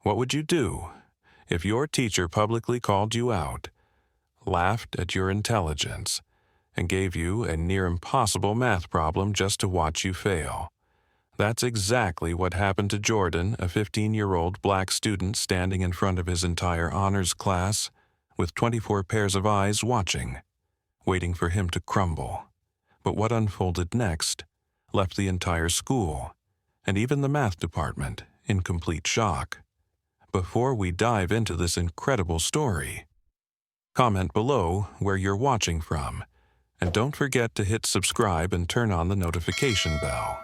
What would you do if your teacher publicly called you out, laughed at your intelligence, and gave you a near impossible math problem just to watch you fail? That's exactly what happened to Jordan, a 15-year-old black student standing in front of his entire honors class with 24 pairs of eyes watching, waiting for him to crumble. But what unfolded next left the entire school, and even the math department, in complete shock. Before we dive into this incredible story, comment below where you're watching from, and don't forget to hit subscribe and turn on the notification bell,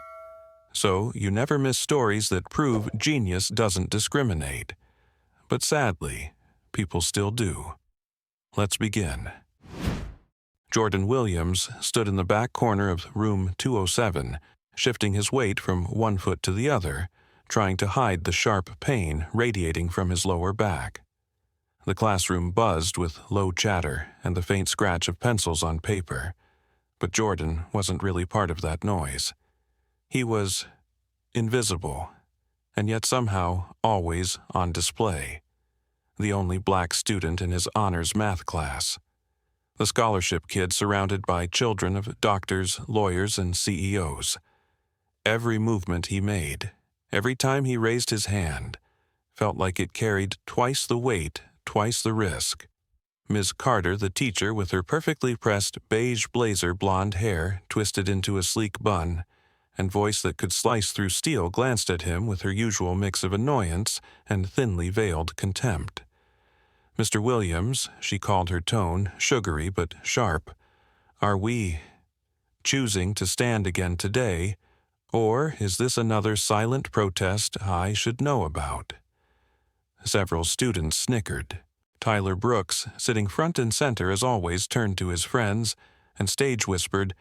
so you never miss stories that prove genius doesn't discriminate. But sadly, people still do. Let's begin. Jordan Williams stood in the back corner of room 207, shifting his weight from one foot to the other, trying to hide the sharp pain radiating from his lower back. The classroom buzzed with low chatter and the faint scratch of pencils on paper, but Jordan wasn't really part of that noise. He was invisible, and yet somehow always on display. The only black student in his honors math class. The scholarship kid surrounded by children of doctors, lawyers, and CEOs. Every movement he made, every time he raised his hand, felt like it carried twice the weight, twice the risk. Ms. Carter, the teacher, with her perfectly pressed beige blazer blonde hair twisted into a sleek bun, and voice that could slice through steel, glanced at him with her usual mix of annoyance and thinly veiled contempt. Mr. Williams, she called her tone, sugary but sharp. Are we choosing to stand again today, or is this another silent protest I should know about? Several students snickered. Tyler Brooks, sitting front and center as always, turned to his friends and stage whispered,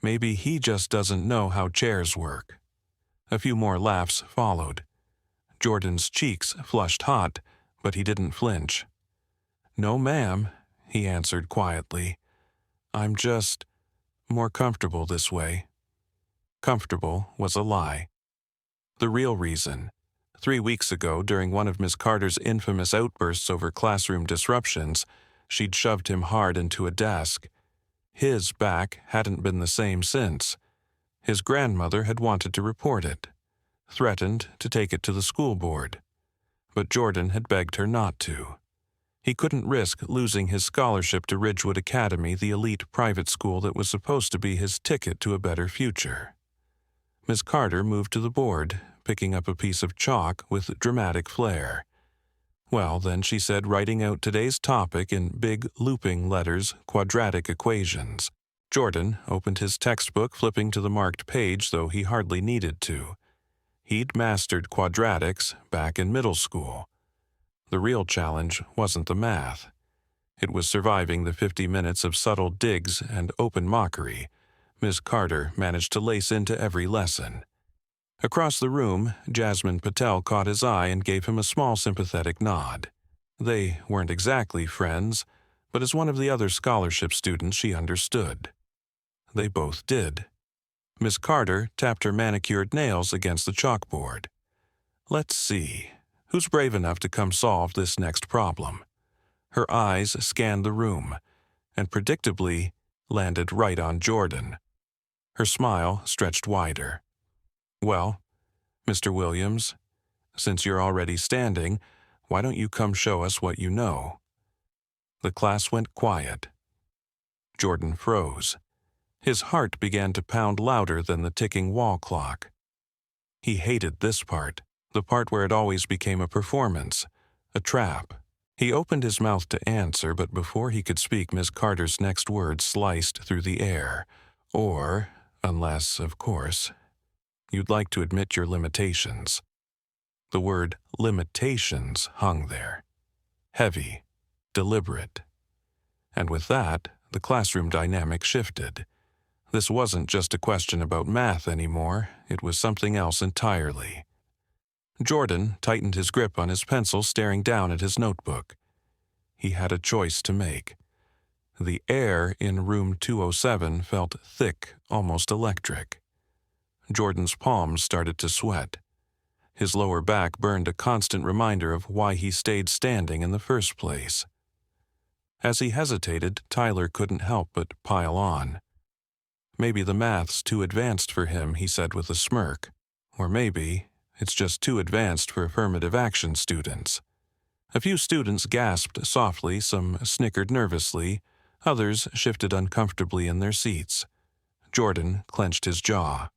"Maybe he just doesn't know how chairs work." A few more laughs followed. Jordan's cheeks flushed hot, but he didn't flinch. "No, ma'am," he answered quietly. "I'm just more comfortable this way." Comfortable was a lie. The real reason: 3 weeks ago, during one of Miss Carter's infamous outbursts over classroom disruptions, she'd shoved him hard into a desk. His back hadn't been the same since. His grandmother had wanted to report it, threatened to take it to the school board. But Jordan had begged her not to. He couldn't risk losing his scholarship to Ridgewood Academy, the elite private school that was supposed to be his ticket to a better future. Miss Carter moved to the board, picking up a piece of chalk with dramatic flair. "Well, then," she said, writing out today's topic in big looping letters, quadratic equations. Jordan opened his textbook, flipping to the marked page, though he hardly needed to. He'd mastered quadratics back in middle school. The real challenge wasn't the math. It was surviving the 50 minutes of subtle digs and open mockery Miss Carter managed to lace into every lesson. Across the room, Jasmine Patel caught his eye and gave him a small sympathetic nod. They weren't exactly friends, but as one of the other scholarship students she understood. They both did. Miss Carter tapped her manicured nails against the chalkboard. "Let's see. Who's brave enough to come solve this next problem?" Her eyes scanned the room, and predictably landed right on Jordan. Her smile stretched wider. "Well, Mr. Williams, since you're already standing, why don't you come show us what you know?" The class went quiet. Jordan froze. His heart began to pound louder than the ticking wall clock. He hated this part, the part where it always became a performance, a trap. He opened his mouth to answer, but before he could speak, Miss Carter's next words sliced through the air. "Or, unless, of course, you'd like to admit your limitations." The word limitations hung there. Heavy, deliberate. And with that, the classroom dynamic shifted. This wasn't just a question about math anymore, it was something else entirely. Jordan tightened his grip on his pencil, staring down at his notebook. He had a choice to make. The air in room 207 felt thick, almost electric. Jordan's palms started to sweat. His lower back burned a constant reminder of why he stayed standing in the first place. As he hesitated, Tyler couldn't help but pile on. "Maybe the math's too advanced for him," he said with a smirk. "Or maybe it's just too advanced for affirmative action students." A few students gasped softly, some snickered nervously, others shifted uncomfortably in their seats. Jordan clenched his jaw.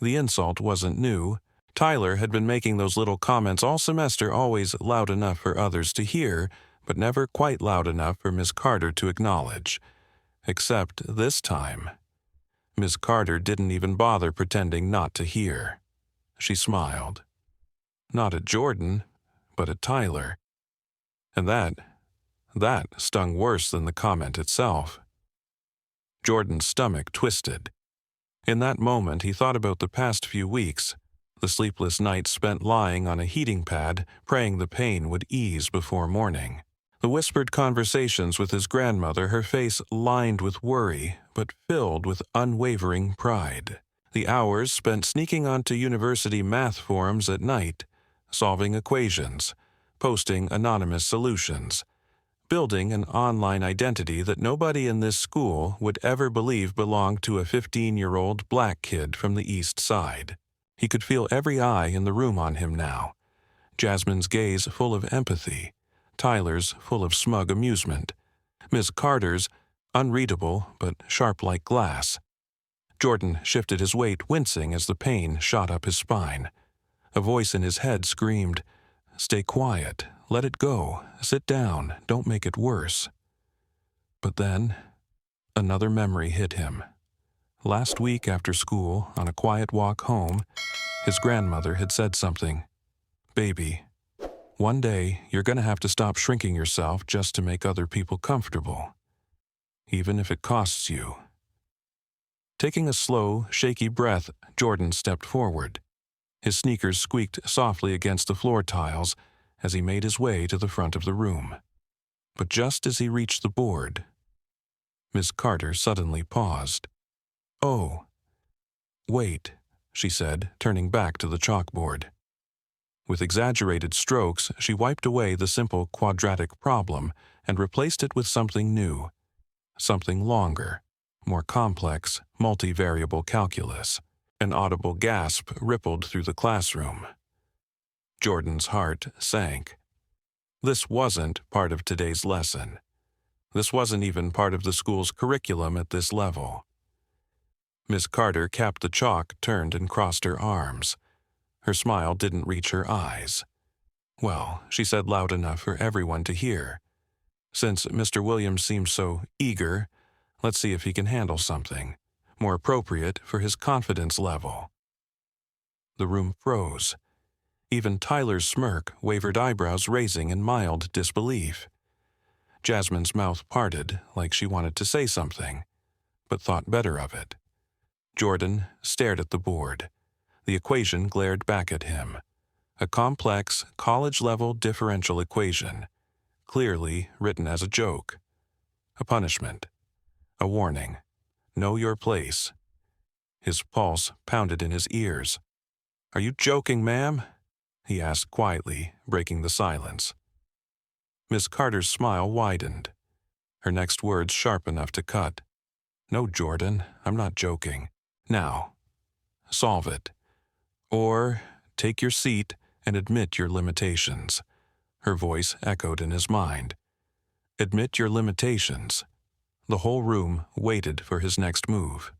The insult wasn't new. Tyler had been making those little comments all semester, always loud enough for others to hear, but never quite loud enough for Miss Carter to acknowledge. Except this time. Miss Carter didn't even bother pretending not to hear. She smiled. Not at Jordan, but at Tyler. And that stung worse than the comment itself. Jordan's stomach twisted. In that moment, he thought about the past few weeks, the sleepless nights spent lying on a heating pad, praying the pain would ease before morning. The whispered conversations with his grandmother, her face lined with worry, but filled with unwavering pride. The hours spent sneaking onto university math forums at night, solving equations, posting anonymous solutions, building an online identity that nobody in this school would ever believe belonged to a 15-year-old black kid from the East Side. He could feel every eye in the room on him now. Jasmine's gaze full of empathy, Tyler's full of smug amusement, Miss Carter's unreadable but sharp like glass. Jordan shifted his weight, wincing as the pain shot up his spine. A voice in his head screamed, "Stay quiet, let it go, sit down, don't make it worse." But then, another memory hit him. Last week after school, on a quiet walk home, his grandmother had said something. "Baby, one day you're going to have to stop shrinking yourself just to make other people comfortable, even if it costs you." Taking a slow, shaky breath, Jordan stepped forward. His sneakers squeaked softly against the floor tiles as he made his way to the front of the room. But just as he reached the board, Miss Carter suddenly paused. "Oh, wait," she said, turning back to the chalkboard. With exaggerated strokes, she wiped away the simple quadratic problem and replaced it with something new, something longer, more complex, multivariable calculus. An audible gasp rippled through the classroom. Jordan's heart sank. This wasn't part of today's lesson. This wasn't even part of the school's curriculum at this level. Miss Carter capped the chalk, turned and crossed her arms. Her smile didn't reach her eyes. "Well," she said loud enough for everyone to hear, "since Mr. Williams seems so eager, let's see if he can handle something more appropriate for his confidence level." The room froze. Even Tyler's smirk wavered, eyebrows raising in mild disbelief. Jasmine's mouth parted like she wanted to say something, but thought better of it. Jordan stared at the board. The equation glared back at him. A complex, college-level differential equation, clearly written as a joke. A punishment. A warning. Know your place. His pulse pounded in his ears. "Are you joking, ma'am?" he asked quietly, breaking the silence. Miss Carter's smile widened, her next words sharp enough to cut. "No, Jordan, I'm not joking. Now, solve it. Or take your seat and admit your limitations." Her voice echoed in his mind. Admit your limitations. The whole room waited for his next move.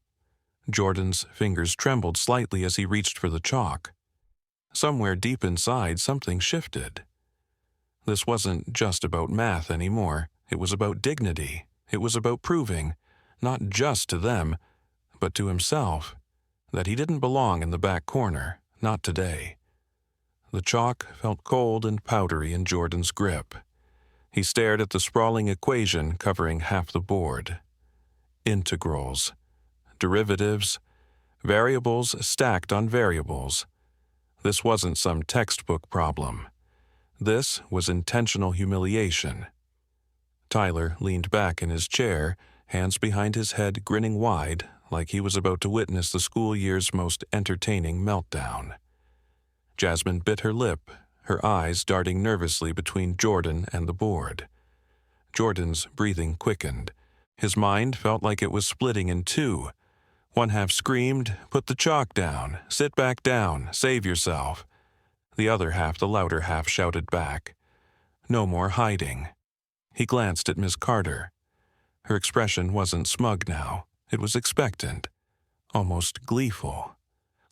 Jordan's fingers trembled slightly as he reached for the chalk. Somewhere deep inside, something shifted. This wasn't just about math anymore. It was about dignity. It was about proving, not just to them, but to himself, that he didn't belong in the back corner, not today. The chalk felt cold and powdery in Jordan's grip. He stared at the sprawling equation covering half the board. Integrals, derivatives, variables stacked on variables. This wasn't some textbook problem. This was intentional humiliation. Tyler leaned back in his chair, hands behind his head, grinning wide, like he was about to witness the school year's most entertaining meltdown. Jasmine bit her lip, her eyes darting nervously between Jordan and the board. Jordan's breathing quickened. His mind felt like it was splitting in two. One half screamed, "Put the chalk down, sit back down, save yourself." The other half, the louder half, shouted back, "No more hiding." He glanced at Miss Carter. Her expression wasn't smug now. It was expectant, almost gleeful,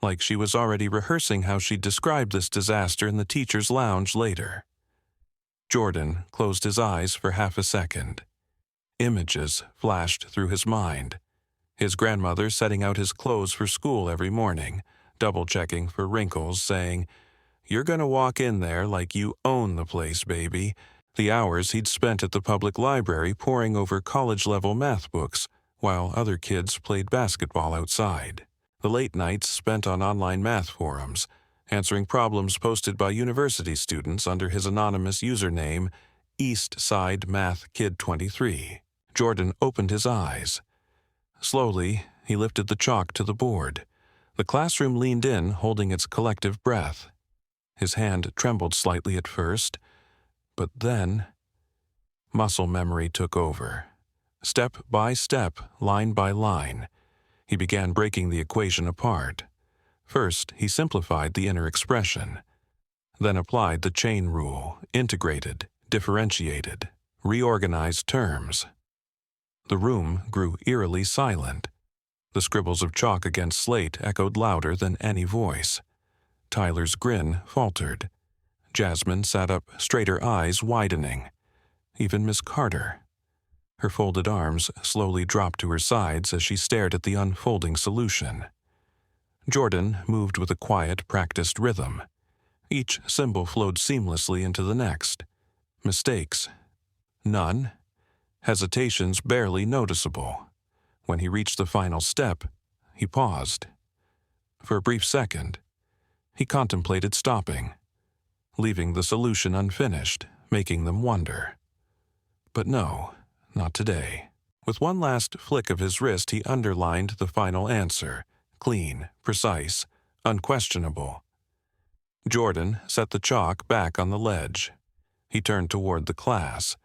like she was already rehearsing how she'd describe this disaster in the teacher's lounge later. Jordan closed his eyes for half a second. Images flashed through his mind. His grandmother setting out his clothes for school every morning, double-checking for wrinkles, saying, "You're going to walk in there like you own the place, baby." The hours he'd spent at the public library poring over college-level math books, while other kids played basketball outside. The late nights spent on online math forums, answering problems posted by university students under his anonymous username, Eastside Math Kid 23. Jordan opened his eyes. Slowly, he lifted the chalk to the board. The classroom leaned in, holding its collective breath. His hand trembled slightly at first, but then muscle memory took over. Step by step, line by line, he began breaking the equation apart. First, he simplified the inner expression, then applied the chain rule, integrated, differentiated, reorganized terms. The room grew eerily silent. The scribbles of chalk against slate echoed louder than any voice. Tyler's grin faltered. Jasmine sat up straight, her eyes widening. Even Miss Carter. Her folded arms slowly dropped to her sides as she stared at the unfolding solution. Jordan moved with a quiet, practiced rhythm. Each symbol flowed seamlessly into the next. Mistakes? None. Hesitations barely noticeable. When he reached the final step, he paused. For a brief second, he contemplated stopping, leaving the solution unfinished, making them wonder. But no, not today. With one last flick of his wrist, he underlined the final answer, clean, precise, unquestionable. Jordan set the chalk back on the ledge. He turned toward the class.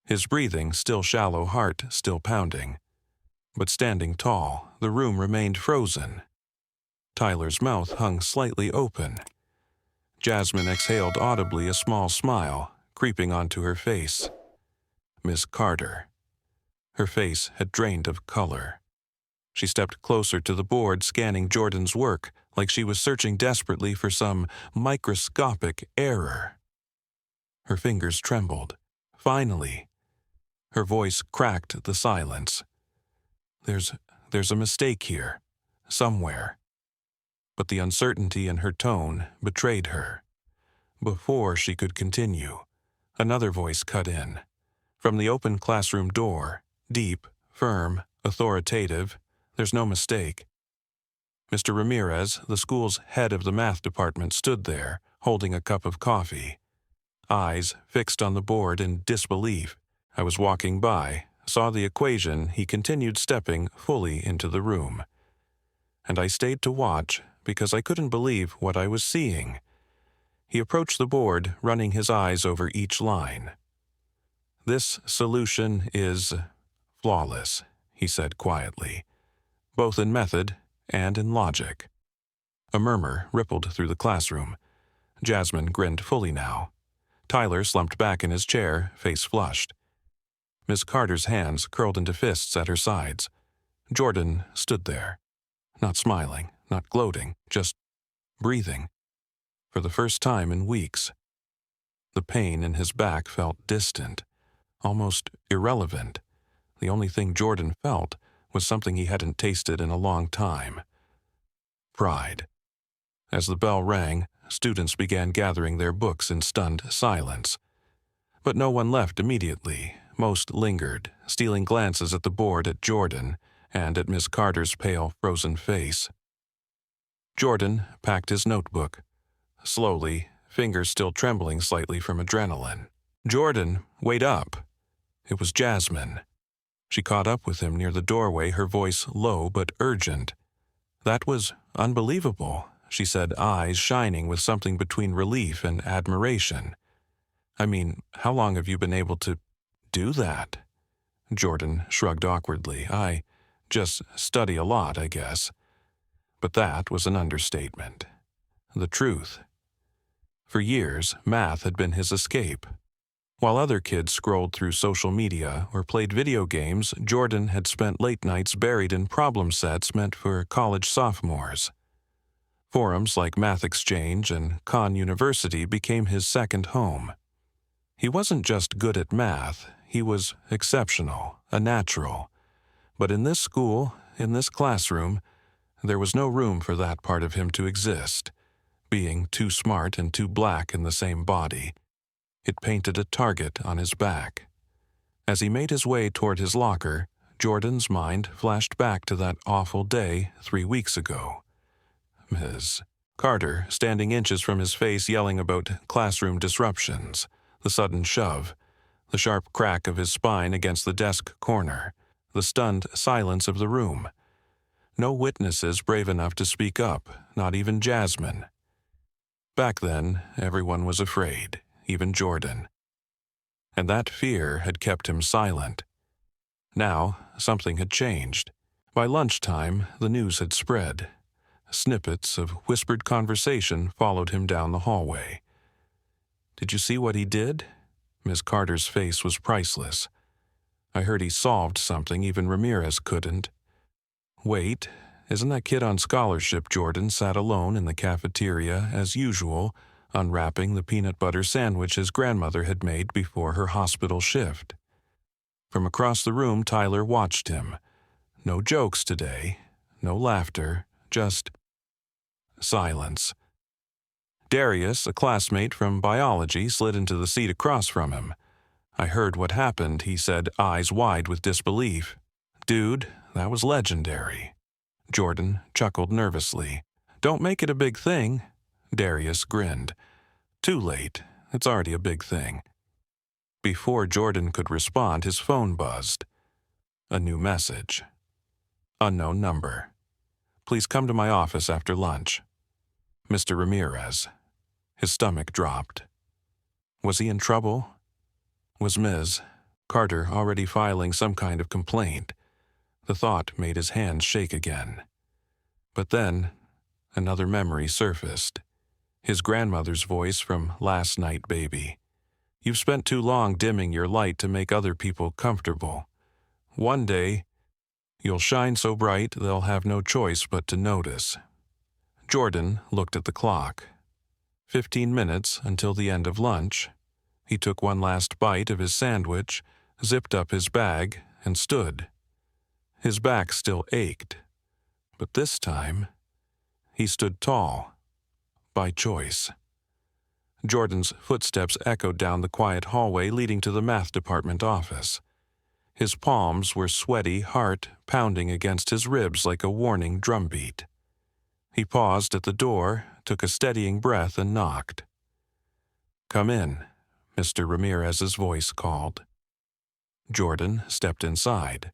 His breathing still shallow, heart still pounding. But standing tall, the room remained frozen. Tyler's mouth hung slightly open. Jasmine exhaled audibly, a small smile creeping onto her face. Miss Carter. Her face had drained of color. She stepped closer to the board, scanning Jordan's work like she was searching desperately for some microscopic error. Her fingers trembled. Finally, her voice cracked the silence. There's a mistake here, somewhere. But the uncertainty in her tone betrayed her. Before she could continue, another voice cut in. From the open classroom door, deep, firm, authoritative, "There's no mistake." Mr. Ramirez, the school's head of the math department, stood there, holding a cup of coffee. Eyes fixed on the board in disbelief. I was walking by, saw the equation, he continued stepping fully into the room. And I stayed to watch because I couldn't believe what I was seeing. He approached the board, running his eyes over each line. "This solution is flawless," he said quietly, "both in method and in logic." A murmur rippled through the classroom. Jasmine grinned fully now. Tyler slumped back in his chair, face flushed. Miss Carter's hands curled into fists at her sides. Jordan stood there, not smiling, not gloating, just breathing. For the first time in weeks. The pain in his back felt distant, almost irrelevant. The only thing Jordan felt was something he hadn't tasted in a long time. Pride. As the bell rang, students began gathering their books in stunned silence. But no one left immediately. Most lingered, stealing glances at the board, at Jordan, and at Miss Carter's pale, frozen face. Jordan packed his notebook. Slowly, fingers still trembling slightly from adrenaline. "Jordan, wait up." It was Jasmine. She caught up with him near the doorway, her voice low but urgent. That was unbelievable. she said, eyes shining with something between relief and admiration. I mean, how long have you been able to do that? Jordan shrugged awkwardly. I just study a lot, I guess. But that was an understatement. The truth. For years, math had been his escape. While other kids scrolled through social media or played video games, Jordan had spent late nights buried in problem sets meant for college sophomores. Forums like Math Exchange and Khan University became his second home. He wasn't just good at math, he was exceptional, a natural. But in this school, in this classroom, there was no room for that part of him to exist, being too smart and too black in the same body. It painted a target on his back. As he made his way toward his locker, Jordan's mind flashed back to that awful day 3 weeks ago. Ms. Carter, standing inches from his face yelling about classroom disruptions, the sudden shove, the sharp crack of his spine against the desk corner, the stunned silence of the room. No witnesses brave enough to speak up, not even Jasmine. Back then, everyone was afraid, even Jordan. And that fear had kept him silent. Now, something had changed. By lunchtime, the news had spread. Snippets of whispered conversation followed him down the hallway. Did you see what he did? Ms. Carter's face was priceless. I heard he solved something even Ramirez couldn't. Wait, isn't that kid on scholarship? Jordan sat alone in the cafeteria, as usual, unwrapping the peanut butter sandwich his grandmother had made before her hospital shift. From across the room, Tyler watched him. No jokes today, no laughter, just silence. Darius, a classmate from biology, slid into the seat across from him. I heard what happened, he said, eyes wide with disbelief. Dude, that was legendary. Jordan chuckled nervously. Don't make it a big thing. Darius grinned. Too late. It's already a big thing. Before Jordan could respond, his phone buzzed. A new message. Unknown number. Please come to my office after lunch. Mr. Ramirez. His stomach dropped. Was he in trouble? Was Ms. Carter already filing some kind of complaint? The thought made his hands shake again. But then, another memory surfaced. His grandmother's voice from last night, baby. You've spent too long dimming your light to make other people comfortable. One day, you'll shine so bright they'll have no choice but to notice. Jordan looked at the clock. 15 minutes until the end of lunch. He took one last bite of his sandwich, zipped up his bag, and stood. His back still ached, but this time, he stood tall, by choice. Jordan's footsteps echoed down the quiet hallway leading to the math department office. His palms were sweaty, heart pounding against his ribs like a warning drumbeat. He paused at the door, took a steadying breath, and knocked. Come in, Mr. Ramirez's voice called. Jordan stepped inside.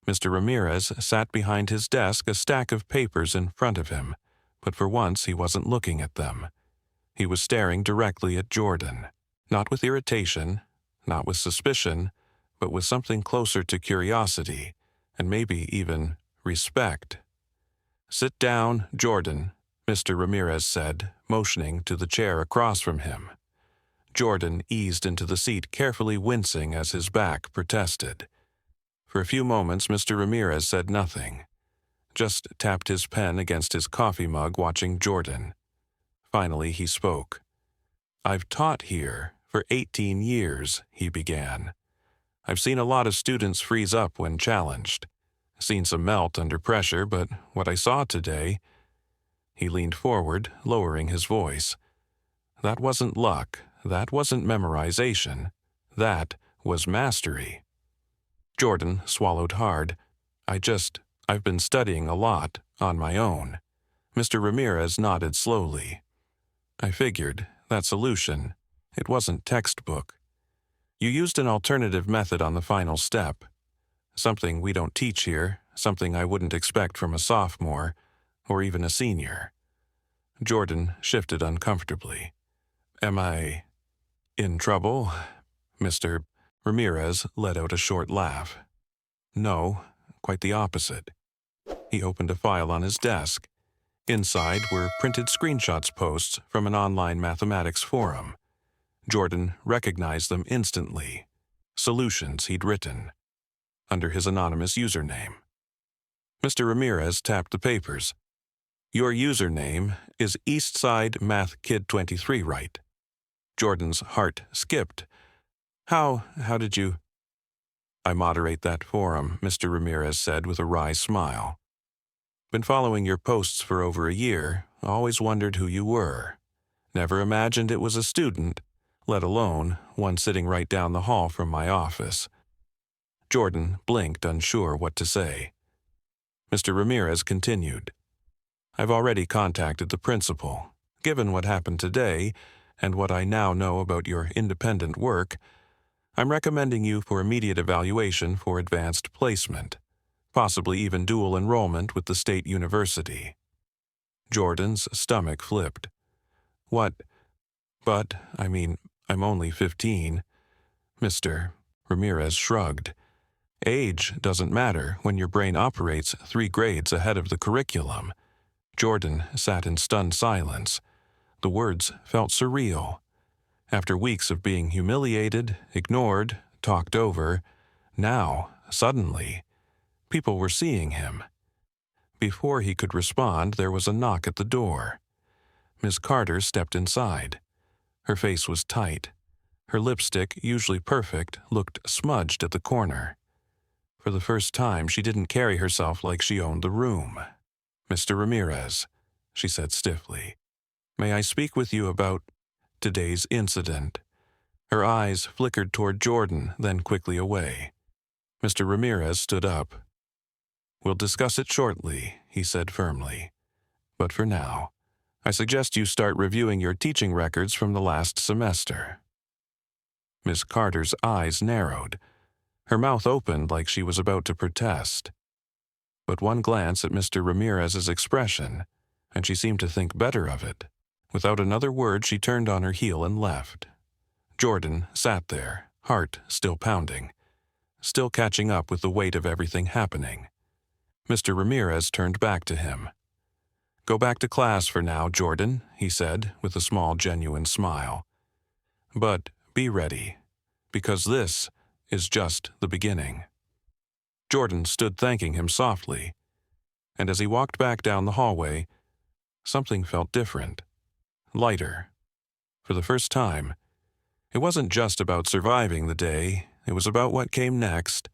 Mr. Ramirez sat behind his desk, a stack of papers in front of him, but for once he wasn't looking at them. He was staring directly at Jordan, not with irritation, not with suspicion, but with something closer to curiosity, and maybe even respect. Sit down, Jordan, Mr. Ramirez said, motioning to the chair across from him. Jordan eased into the seat, carefully wincing as his back protested. For a few moments, Mr. Ramirez said nothing, just tapped his pen against his coffee mug, watching Jordan. Finally, he spoke. I've taught here for 18 years, he began. I've seen a lot of students freeze up when challenged, seen some melt under pressure, but what I saw today... He leaned forward, lowering his voice. That wasn't luck, that wasn't memorization, that was mastery. Jordan swallowed hard. I've been studying a lot, on my own. Mr. Ramirez nodded slowly. I figured, that solution, it wasn't textbook. You used an alternative method on the final step. Something we don't teach here, something I wouldn't expect from a sophomore, or even a senior. Jordan shifted uncomfortably. Am I in trouble? Mr. Ramirez let out a short laugh. No, quite the opposite. He opened a file on his desk. Inside were printed screenshots posts from an online mathematics forum. Jordan recognized them instantly. Solutions he'd written, under his anonymous username. Mr. Ramirez tapped the papers. Your username is Eastside Math Kid 23, right? Jordan's heart skipped. How did you? I moderate that forum, Mr. Ramirez said with a wry smile. Been following your posts for over a year, always wondered who you were. Never imagined it was a student, let alone one sitting right down the hall from my office. Jordan blinked, unsure what to say. Mr. Ramirez continued. I've already contacted the principal. Given what happened today, and what I now know about your independent work, I'm recommending you for immediate evaluation for advanced placement, possibly even dual enrollment with the state university. Jordan's stomach flipped. What? But, I'm only 15. Mr. Ramirez shrugged. Age doesn't matter when your brain operates 3 grades ahead of the curriculum. Jordan sat in stunned silence. The words felt surreal. After weeks of being humiliated, ignored, talked over, now, suddenly, people were seeing him. Before he could respond, there was a knock at the door. Miss Carter stepped inside. Her face was tight. Her lipstick, usually perfect, looked smudged at the corner. For the first time, she didn't carry herself like she owned the room. Mr. Ramirez, she said stiffly, may I speak with you about today's incident? Her eyes flickered toward Jordan, then quickly away. Mr. Ramirez stood up. We'll discuss it shortly, he said firmly. But for now, I suggest you start reviewing your teaching records from the last semester. Miss Carter's eyes narrowed. Her mouth opened like she was about to protest. But one glance at Mr. Ramirez's expression, and she seemed to think better of it. Without another word, she turned on her heel and left. Jordan sat there, heart still pounding, still catching up with the weight of everything happening. Mr. Ramirez turned back to him. Go back to class for now, Jordan, he said with a small, genuine smile. But be ready, because this is just the beginning. Jordan stood thanking him softly, and as he walked back down the hallway, something felt different, lighter. For the first time, it wasn't just about surviving the day, it was about what came next.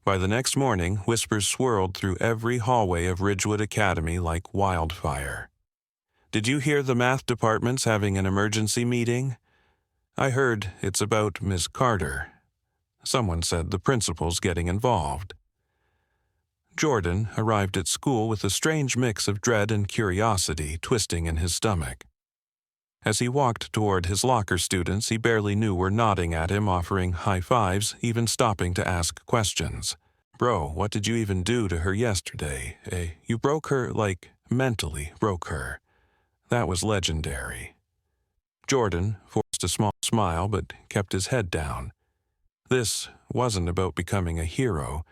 By the next morning, whispers swirled through every hallway of Ridgewood Academy like wildfire. Did you hear the math department's having an emergency meeting? I heard it's about Miss Carter. Someone said the principal's getting involved. Jordan arrived at school with a strange mix of dread and curiosity twisting in his stomach. As he walked toward his locker, students he barely knew were nodding at him, offering high fives, even stopping to ask questions. Bro, what did you even do to her yesterday? You broke her, mentally broke her. That was legendary. Jordan forced a small smile but kept his head down. This wasn't about becoming a hero.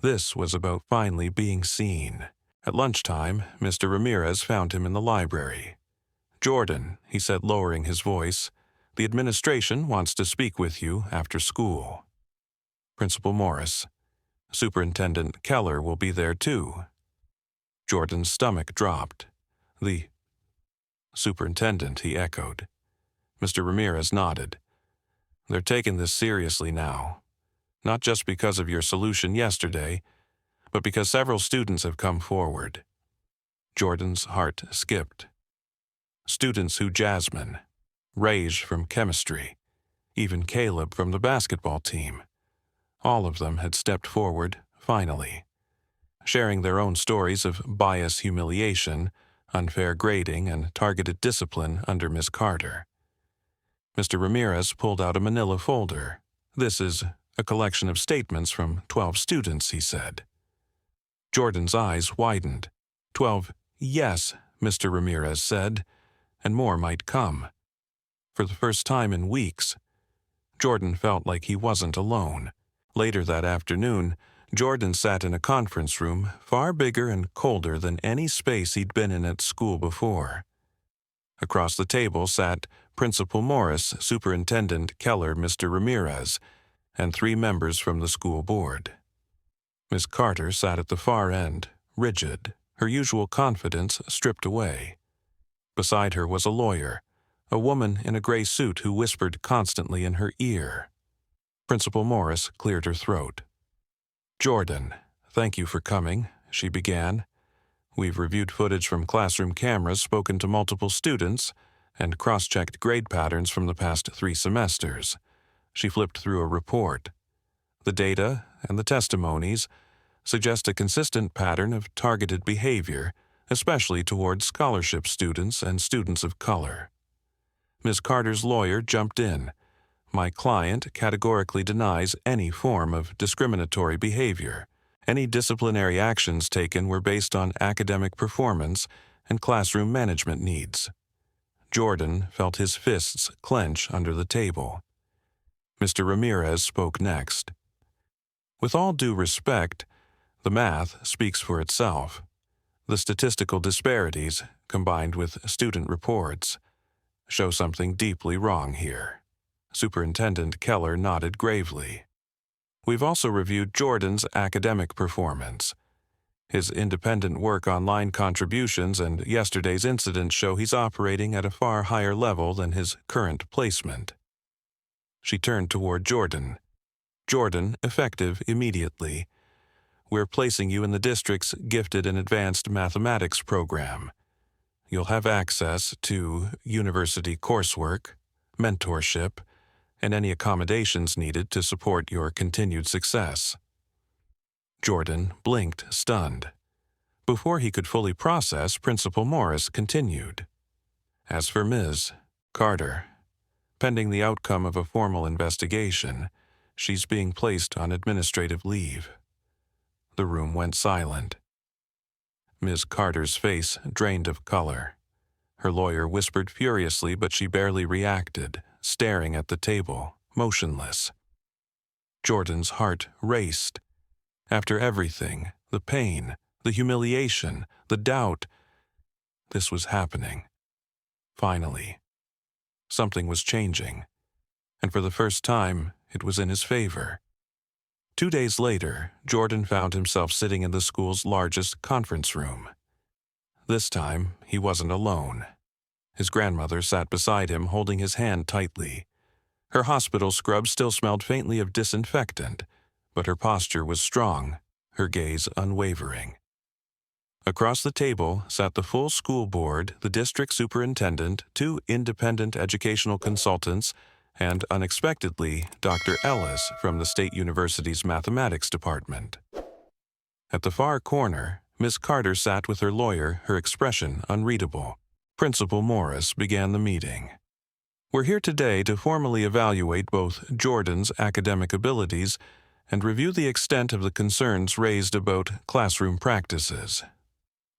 This was about finally being seen. At lunchtime, Mr. Ramirez found him in the library. Jordan, he said, lowering his voice, the administration wants to speak with you after school. Principal Morris. Superintendent Keller will be there too. Jordan's stomach dropped. The superintendent, he echoed. Mr. Ramirez nodded. They're taking this seriously now. Not just because of your solution yesterday, but because several students have come forward. Jordan's heart skipped. Students who Jasmine, Rage from chemistry, even Caleb from the basketball team. All of them had stepped forward, finally, sharing their own stories of bias humiliation, unfair grading, and targeted discipline under Miss Carter. Mr. Ramirez pulled out a manila folder. This is a collection of statements from 12 students, he said. Jordan's eyes widened. 12, yes, Mr. Ramirez said, and more might come. For the first time in weeks, Jordan felt like he wasn't alone. Later that afternoon, Jordan sat in a conference room far bigger and colder than any space he'd been in at school before. Across the table sat Principal Morris, Superintendent Keller, Mr. Ramirez, and 3 members from the school board. Miss Carter sat at the far end, rigid, her usual confidence stripped away. Beside her was a lawyer, a woman in a gray suit who whispered constantly in her ear. Principal Morris cleared her throat. "Jordan, thank you for coming," she began. "We've reviewed footage from classroom cameras, spoken to multiple students, and cross-checked grade patterns from the past 3 semesters." She flipped through a report. "The data and the testimonies suggest a consistent pattern of targeted behavior, especially toward scholarship students and students of color." Ms. Carter's lawyer jumped in. "My client categorically denies any form of discriminatory behavior. Any disciplinary actions taken were based on academic performance and classroom management needs." Jordan felt his fists clench under the table. Mr. Ramirez spoke next. "With all due respect, the math speaks for itself. The statistical disparities, combined with student reports, show something deeply wrong here." Superintendent Keller nodded gravely. "We've also reviewed Jordan's academic performance. His independent work on line contributions and yesterday's incident show he's operating at a far higher level than his current placement." She turned toward Jordan. "Jordan, effective immediately. We're placing you in the district's gifted and advanced mathematics program. You'll have access to university coursework, mentorship, and any accommodations needed to support your continued success." Jordan blinked, stunned. Before he could fully process, Principal Morris continued. "As for Ms. Carter, pending the outcome of a formal investigation, she's being placed on administrative leave." The room went silent. Ms. Carter's face drained of color. Her lawyer whispered furiously, but she barely reacted, staring at the table, motionless. Jordan's heart raced. After everything, the pain, the humiliation, the doubt, this was happening. Finally, something was changing, and for the first time, it was in his favor. 2 days later, Jordan found himself sitting in the school's largest conference room. This time, he wasn't alone. His grandmother sat beside him, holding his hand tightly. Her hospital scrub still smelled faintly of disinfectant, but her posture was strong, her gaze unwavering. Across the table sat the full school board, the district superintendent, 2 independent educational consultants, and, unexpectedly, Dr. Ellis from the State University's mathematics department. At the far corner, Miss Carter sat with her lawyer, her expression unreadable. Principal Morris began the meeting. "We're here today to formally evaluate both Jordan's academic abilities and review the extent of the concerns raised about classroom practices."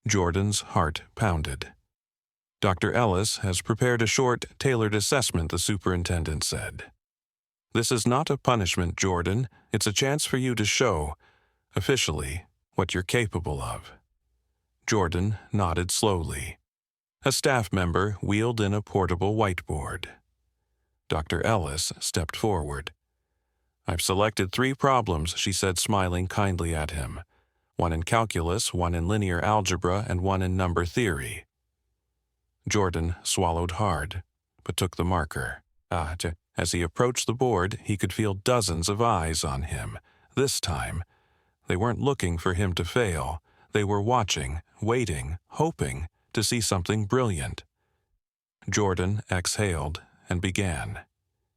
Jordan's heart pounded. "Dr. Ellis has prepared a short, tailored assessment," the superintendent said. "This is not a punishment, Jordan. It's a chance for you to show, officially, what you're capable of." Jordan nodded slowly. A staff member wheeled in a portable whiteboard. Dr. Ellis stepped forward. "I've selected 3 problems," she said, smiling kindly at him. "One in calculus, one in linear algebra, and one in number theory." Jordan swallowed hard, but took the marker. As he approached the board, he could feel dozens of eyes on him. This time, they weren't looking for him to fail. They were watching, waiting, hoping to see something brilliant. Jordan exhaled and began.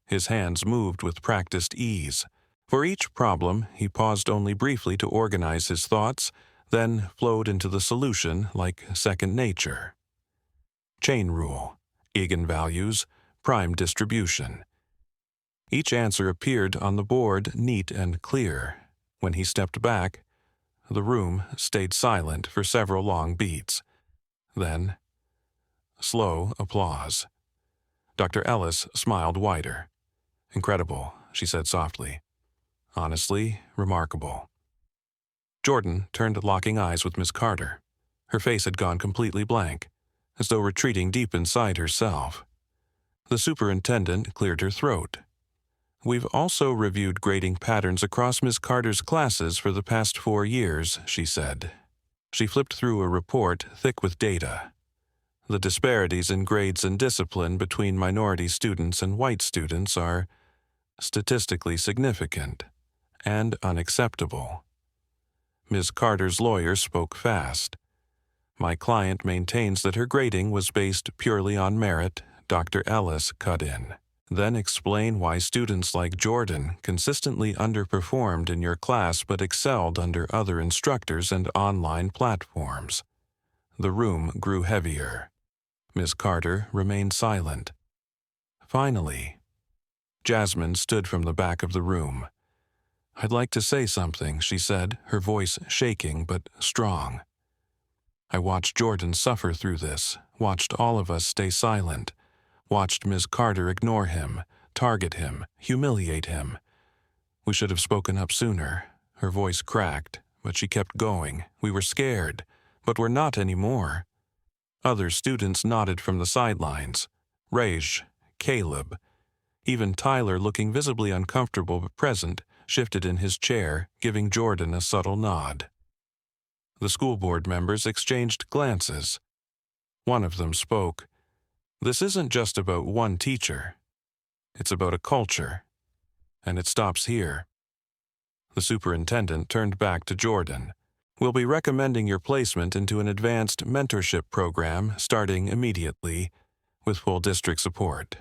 His hands moved with practiced ease. For each problem, he paused only briefly to organize his thoughts, then flowed into the solution like second nature. Chain rule, eigenvalues, prime distribution. Each answer appeared on the board neat and clear. When he stepped back, the room stayed silent for several long beats. Then, Slow applause. Dr. Ellis smiled wider. "Incredible," she said softly. "Honestly, remarkable." Jordan turned locking eyes with Miss Carter. Her face had gone completely blank, as though retreating deep inside herself. The superintendent cleared her throat. "We've also reviewed grading patterns across Miss Carter's classes for the past 4 years," she said. She flipped through a report thick with data. "The disparities in grades and discipline between minority students and white students are statistically significant and unacceptable." Ms. Carter's lawyer spoke fast. "My client maintains that her grading was based purely on merit," Dr. Ellis cut in. "Then explain why students like Jordan consistently underperformed in your class but excelled under other instructors and online platforms." The room grew heavier. Ms. Carter remained silent. Finally, Jasmine stood from the back of the room. "I'd like to say something," she said, her voice shaking but strong. "I watched Jordan suffer through this, watched all of us stay silent, watched Ms. Carter ignore him, target him, humiliate him. We should have spoken up sooner." Her voice cracked, but she kept going. "We were scared, but we're not anymore." Other students nodded from the sidelines. Raj, Caleb, even Tyler, looking visibly uncomfortable but present, shifted in his chair, giving Jordan a subtle nod. The school board members exchanged glances. One of them spoke. "This isn't just about one teacher. It's about a culture. And it stops here." The superintendent turned back to Jordan. "We'll be recommending your placement into an advanced mentorship program starting immediately, with full district support."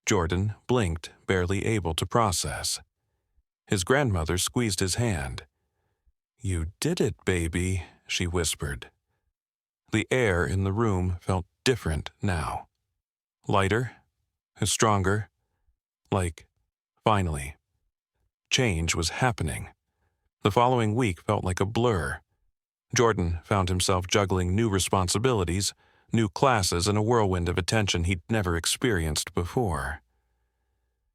Jordan blinked, barely able to process. His grandmother squeezed his hand. "You did it, baby," she whispered. The air in the room felt different now. Lighter, stronger, like, finally. Change was happening. The following week felt like a blur. Jordan found himself juggling new responsibilities, new classes, and a whirlwind of attention he'd never experienced before.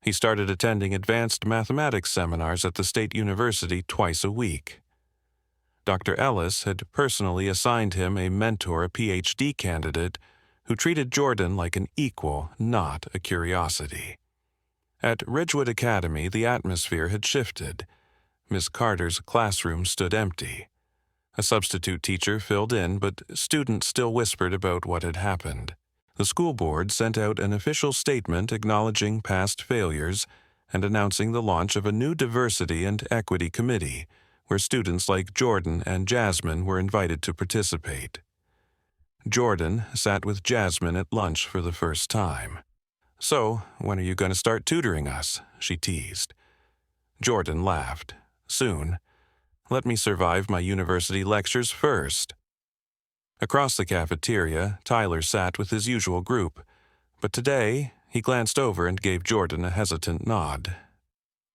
He started attending advanced mathematics seminars at the state university twice a week. Dr. Ellis had personally assigned him a mentor, a PhD candidate, who treated Jordan like an equal, not a curiosity. At Ridgewood Academy, the atmosphere had shifted. Miss Carter's classroom stood empty. A substitute teacher filled in, but students still whispered about what had happened. The school board sent out an official statement acknowledging past failures and announcing the launch of a new diversity and equity committee, where students like Jordan and Jasmine were invited to participate. Jordan sat with Jasmine at lunch for the first time. "So, when are you going to start tutoring us?" she teased. Jordan laughed. "Soon. Let me survive my university lectures first." Across the cafeteria, Tyler sat with his usual group, but today he glanced over and gave Jordan a hesitant nod.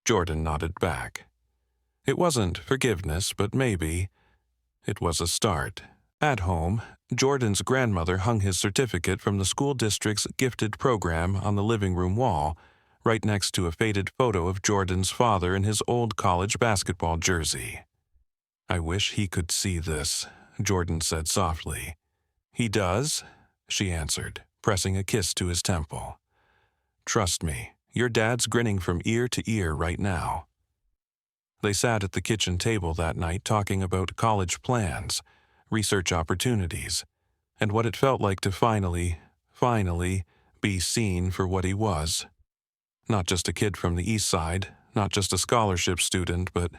Jordan nodded back. It wasn't forgiveness, but maybe it was a start. At home, Jordan's grandmother hung his certificate from the school district's gifted program on the living room wall, right next to a faded photo of Jordan's father in his old college basketball jersey. "I wish he could see this," Jordan said softly. "He does," she answered, pressing a kiss to his temple. "Trust me, your dad's grinning from ear to ear right now." They sat at the kitchen table that night talking about college plans, research opportunities, and what it felt like to finally be seen for what he was. Not just a kid from the East Side, not just a scholarship student, but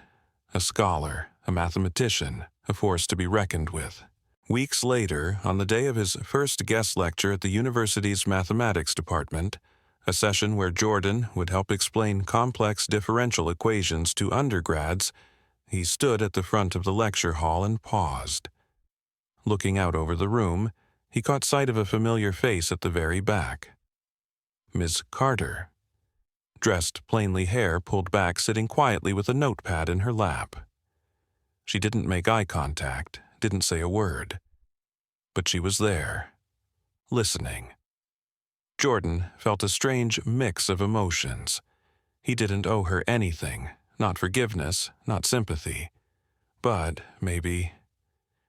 a scholar, a mathematician, a force to be reckoned with. Weeks later, on the day of his first guest lecture at the university's mathematics department, a session where Jordan would help explain complex differential equations to undergrads, he stood at the front of the lecture hall and paused. Looking out over the room, he caught sight of a familiar face at the very back. Ms. Carter. Dressed plainly, hair pulled back, sitting quietly with a notepad in her lap. She didn't make eye contact, didn't say a word. But she was there. listening. Jordan felt a strange mix of emotions. He didn't owe her anything, not forgiveness, not sympathy. But maybe,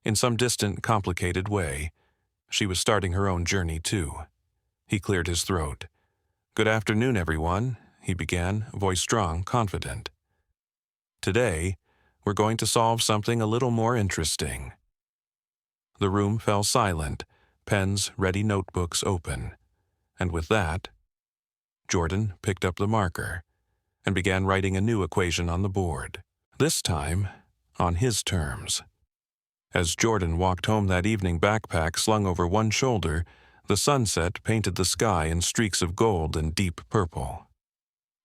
in some distant, complicated way, she was starting her own journey too. He cleared his throat. "Good afternoon, everyone," he began, voice strong, confident. "Today, we're going to solve something a little more interesting." The room fell silent, pens, ready, notebooks open. And with that, Jordan picked up the marker and began writing a new equation on the board, this time on his terms. As Jordan walked home that evening, backpack slung over one shoulder, the sunset painted the sky in streaks of gold and deep purple.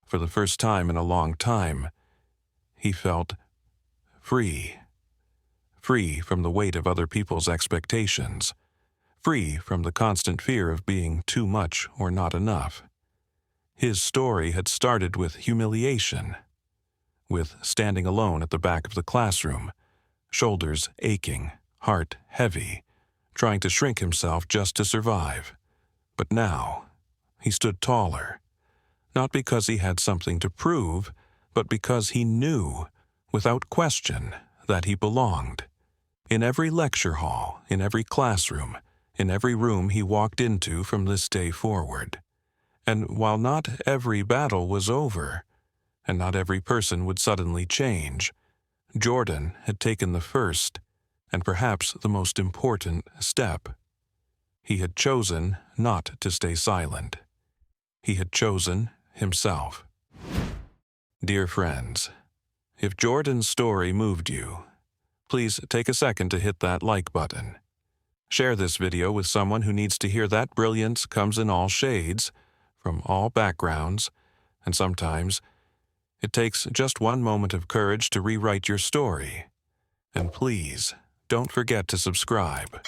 For the first time in a long time, he felt free. Free from the weight of other people's expectations. Free from the constant fear of being too much or not enough. His story had started with humiliation, with standing alone at the back of the classroom, shoulders aching, heart heavy, trying to shrink himself just to survive. But now, he stood taller, not because he had something to prove, but because he knew, without question, that he belonged. In every lecture hall, in every classroom, in every room he walked into from this day forward. And while not every battle was over, and not every person would suddenly change, Jordan had taken the first, and perhaps the most important, step. He had chosen not to stay silent. He had chosen himself. Dear friends, if Jordan's story moved you, please take a second to hit that like button. Share this video with someone who needs to hear that brilliance comes in all shades, from all backgrounds, and sometimes it takes just one moment of courage to rewrite your story. And please, don't forget to subscribe.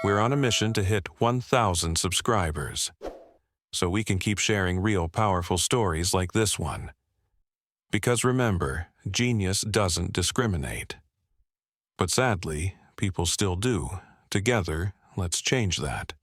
We're on a mission to hit 1,000 subscribers, so we can keep sharing real, powerful stories like this one. Because remember, genius doesn't discriminate. But sadly, people still do. Together, let's change that.